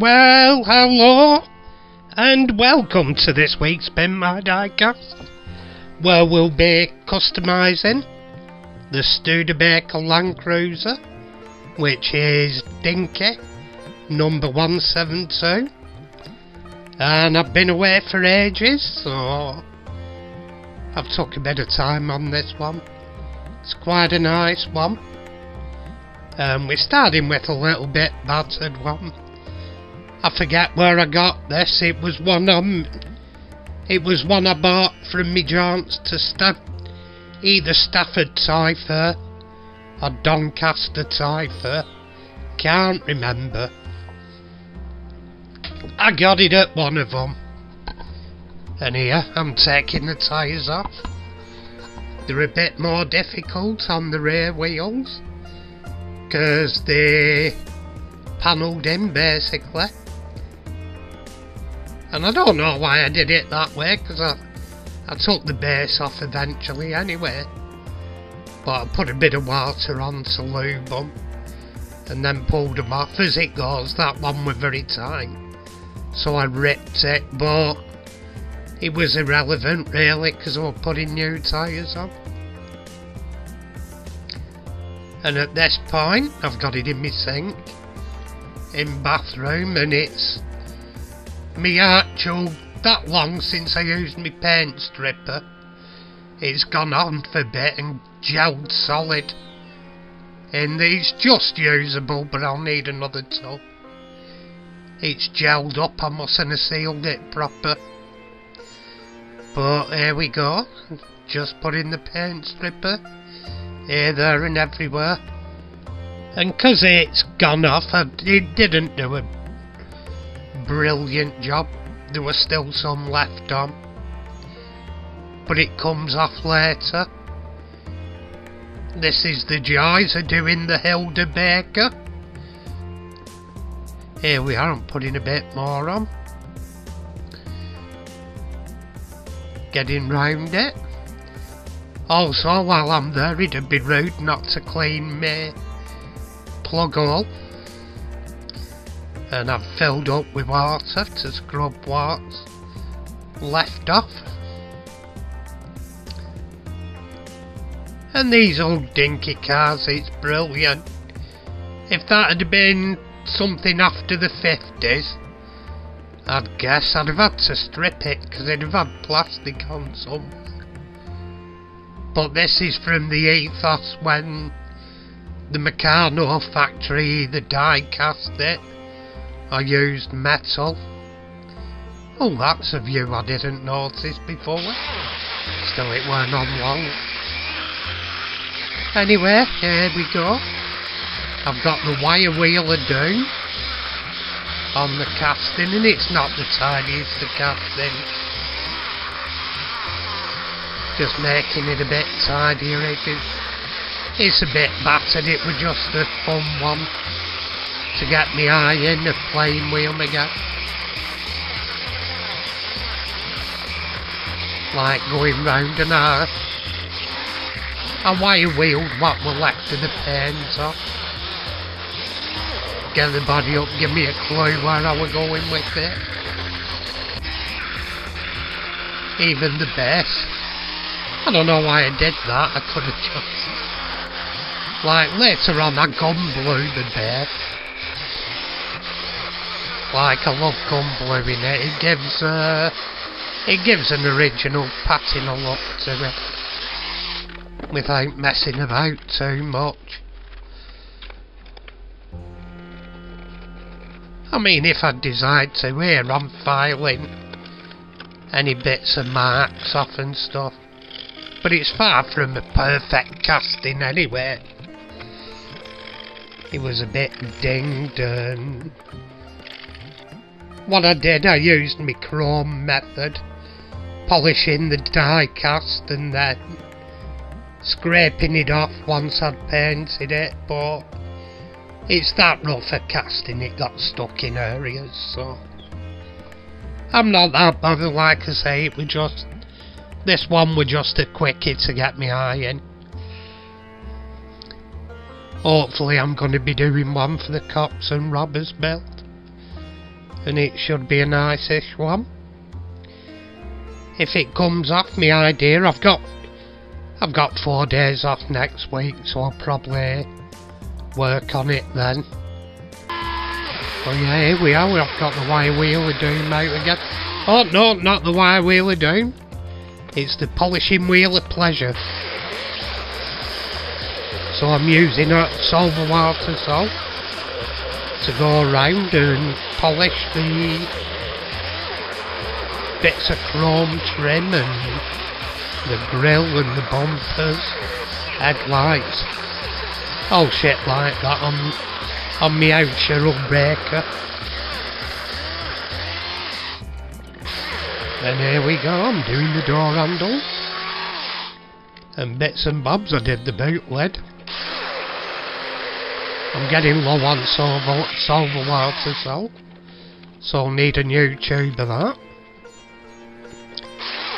Well, hello, and welcome to this week's Spin My Diecast, where we'll be customising the Studebaker Land Cruiser, which is Dinky, number 172, and I've been away for ages, so I've took a bit of time on this one. It's quite a nice one. We're starting with a little bit battered one. I forget where I got this. It was one I bought from me jaunts to either Stafford Toy Fair or Doncaster Toy Fair. Can't remember. I got it at one of them. And here I'm taking the tyres off. They're a bit more difficult on the rear wheels because they're panelled in basically. And I don't know why I did it that way, because I took the base off eventually anyway. But I put a bit of water on to lube them, and then pulled them off. As it goes, that one was very tight, so I ripped it, but it was irrelevant really, because I was putting new tyres on. And at this point, I've got it in my sink, in bathroom, and it's me actual, that long since I used my paint stripper. It's gone on for a bit and gelled solid. And it's just usable, but I'll need another tub. It's gelled up, I mustn't have sealed it proper. But here we go, just put in the paint stripper, here, there and everywhere. And because it's gone off, it didn't do a brilliant job. There was still some left on, but it comes off later. This is the joys of doing the Studebaker. Here we are, I'm putting a bit more on, getting round it. Also, while I'm there, it'd be rude not to clean my plug hole. And I've filled up with water to scrub what's left off. And these old dinky cars, it's brilliant. If that had been something after the 50s, I'd guess I'd have had to strip it because it'd have had plastic on some. But this is from the ethos when the Meccano factory either die cast it I used metal. Oh, that's a view I didn't notice before. Still, it weren't on long. Anyway, here we go. I've got the wire wheel of doom on the casting, and it's not the tiniest of casting. Just making it a bit tidier. It's a bit battered. It was just a fun one to get my eye in, a plain wheel again. Like going round an hour. I wire wheeled what were left of the paint off. Get the body up, give me a clue where I was going with it. Even the base. I don't know why I did that. I could have just, like, later on I gun blew the base. Like, I love gun bluing it. It gives an original patina look to it, without messing about too much. I mean, if I decide to, here I'm filing any bits of marks off and stuff, but it's far from a perfect casting anyway. It was a bit dinged, and what I did, I used my chrome method, polishing the die cast and then scraping it off once I'd painted it, but it's that rough at casting, it got stuck in areas, so I'm not that bothered. Like I say, it was just, this one was just a quickie to get my eye in. Hopefully I'm going to be doing one for the cops and robbers build. and it should be a nice-ish one. If it comes off, my idea, I've got 4 days off next week, so I'll probably work on it then. Oh yeah, here we are, I've got the wire wheel of doom out again. Oh no, not the wire wheel of doom. It's the polishing wheel of pleasure. So I'm using silver water salt to go around and polish the bits of chrome trim and the grill and the bumpers, headlights, all shit like that on my own studebaker. And here we go, I'm doing the door handles and bits and bobs. I did the boot lid. I'm getting low on silver water salt, so I'll need a new tube of that.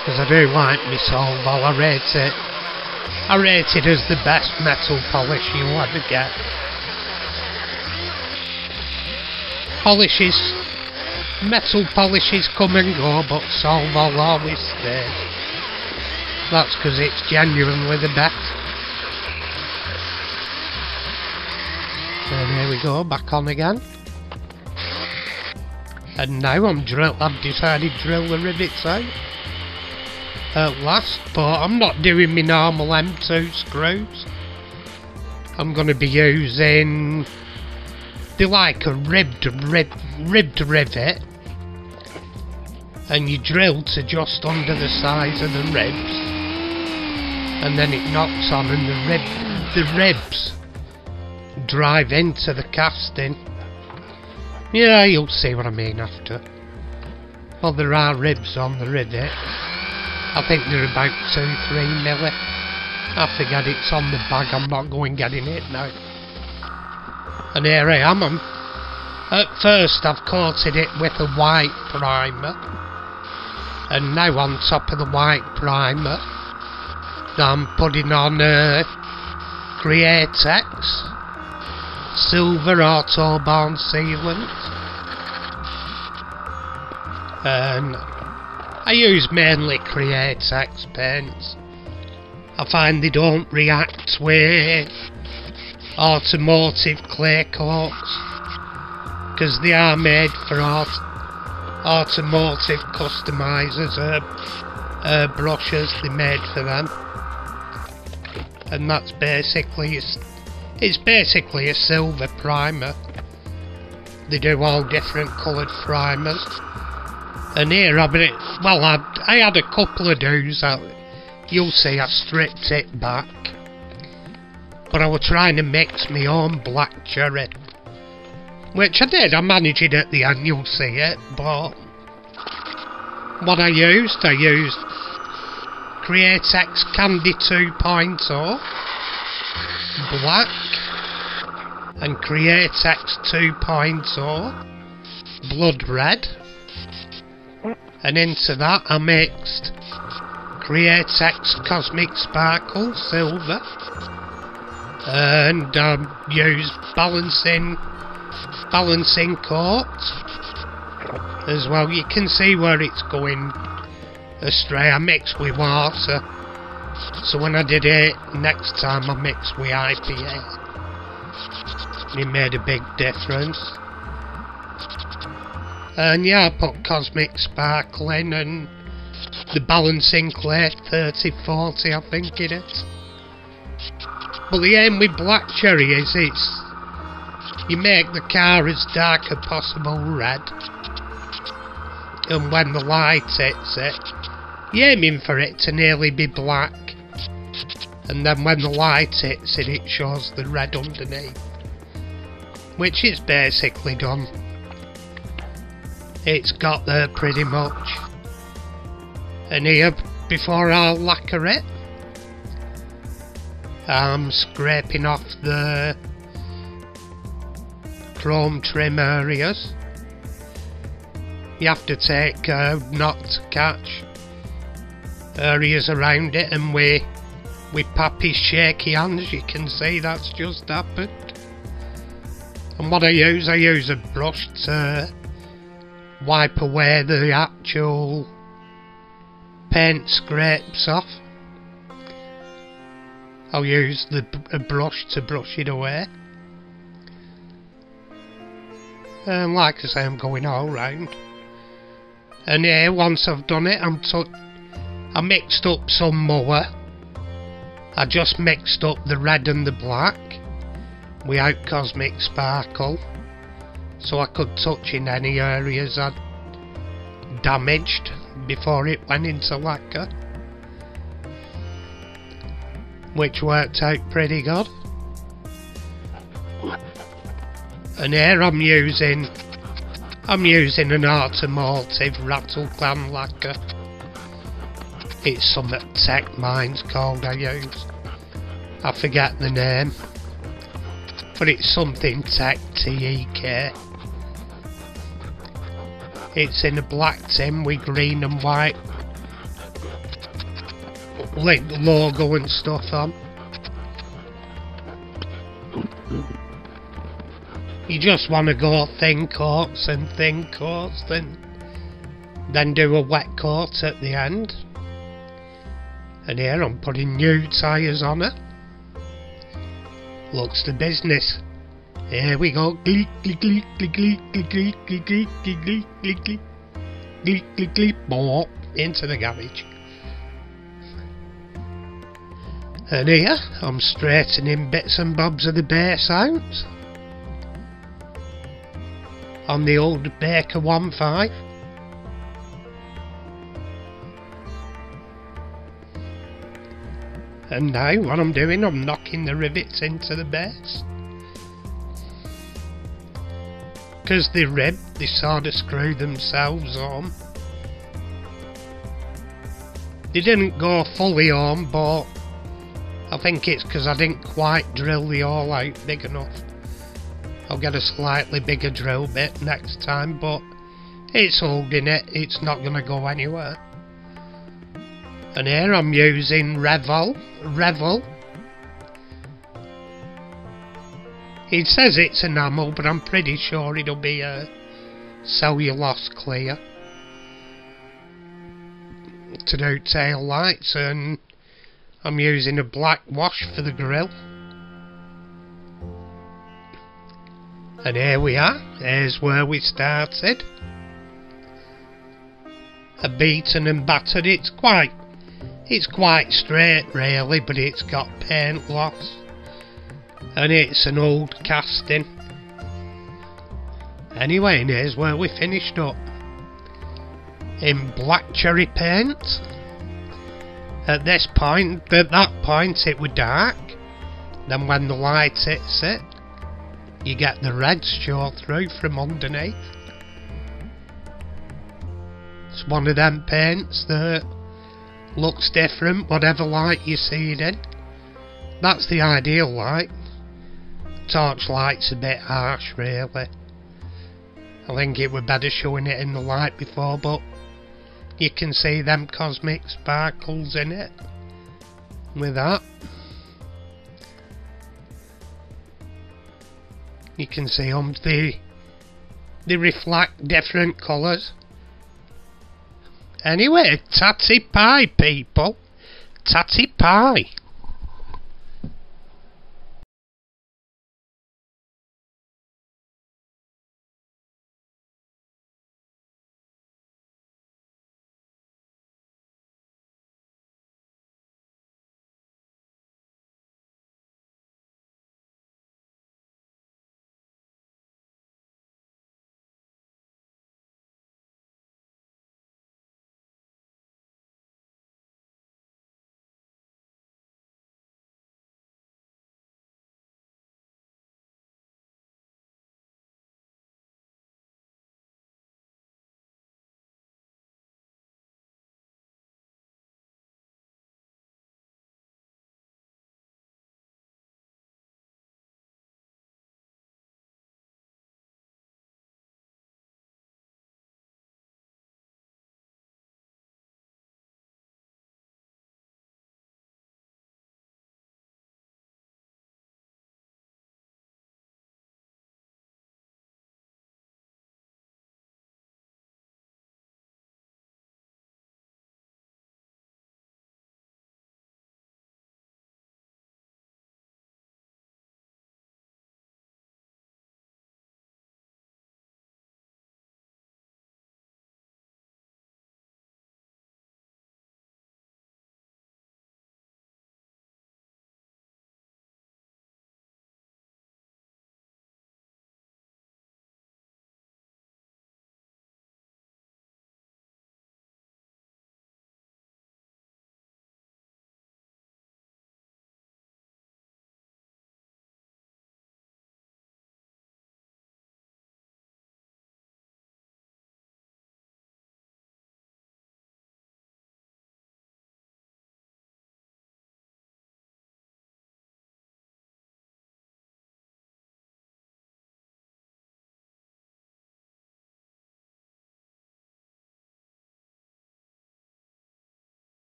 Because I do like my silver, I rate it as the best metal polish you'll ever get. Metal polishes come and go, but silver always stays. That's because it's genuinely the best. And here we go, back on again. And now I've decided to drill the rivets out at last, but I'm not doing my normal M2 screws. I'm going to be using, they're like a ribbed rivet, and you drill to just under the size of the ribs, and then it knocks on and the ribs drive into the casting. Yeah, you'll see what I mean after. Well, there are ribs on the rivet. I think they're about 2-3 milli. I forget, it's on the bag, I'm not going getting it now. And here I am. At first I've coated it with a white primer, and now on top of the white primer I'm putting on Createx Silver Autobahn sealant, and I use mainly Createx paints. I find they don't react with automotive clay coats, because they are made for automotive customizers, brushes, they're made for them. And that's basically, it's basically a silver primer. They do all different coloured primers. And here I had a couple of do's out. You'll see I stripped it back. But I was trying to mix my own black cherry, which I did. I managed it at the end, you'll see it. But what I used Createx Candy 2.0 black and Createx 2.0 blood red, and into that I mixed Createx Cosmic Sparkle silver, and used balancing coat as well. You can see where it's going astray. I mixed with water, so when I did it next time I mixed with IPA. It made a big difference. And yeah, I put Cosmic Sparkle in and the balancing clay 3040 I think it is. But the aim with black cherry is you make the car as dark as possible red, and when the light hits it, you're aiming for it to nearly be black, and then when the light hits it, it shows the red underneath, which is basically done. It's got there pretty much. And here, before I lacquer it, I'm scraping off the chrome trim areas. You have to take care not to catch areas around it, and with Pappy's shaky hands you can see that's just happened. And what I use a brush to wipe away the actual paint scrapes off. I'll use a brush to brush it away. And like I say, I'm going all round. And here, once I've done it, I mixed up some more. I just mixed up the red and the black without cosmic sparkle, so I could touch in any areas I'd damaged before it went into lacquer, which worked out pretty good. And here I'm using an automotive rattle can lacquer. It's some Tech Mine's called I use. I forget the name, but it's something Tech TEK. It's in a black tin with green and white logo and stuff on. You just want to go thin coats and thin coats, then do a wet coat at the end. And here I'm putting new tyres on it. Looks the business. Here we go. Gleek, gleek, gleek, gleek, gleek, gleek, gleek, gleek, gleek, gleek, gleek, gleek, gleek, gleek, gleek, gleek, gleek, into the garage. And here I'm straightening bits and bobs of the base out on the old Baker 1.5. And now what I'm doing, I'm knocking the rivets into the base. Because they sort of screw themselves on. They didn't go fully on, but I think it's because I didn't quite drill the hole out big enough. I'll get a slightly bigger drill bit next time, but it's holding it, it's not going to go anywhere. And here I'm using Revel. It says it's enamel, but I'm pretty sure it'll be a cellulose clear to do tail lights, and I'm using a black wash for the grill. And here we are, here's where we started. A beaten and battered, it's quite straight really, but it's got paint loss. And it's an old casting. Anyway, and here's where we finished up. In black cherry paint. At that point it was dark. Then when the light hits it, you get the reds show through from underneath. It's one of them paints that looks different whatever light you see it in. That's the ideal light. Torchlight's a bit harsh really. I think it were better showing it in the light before, but you can see them cosmic sparkles in it with that. You can see them, they reflect different colours. Anyway, tatty pie people, tatty pie.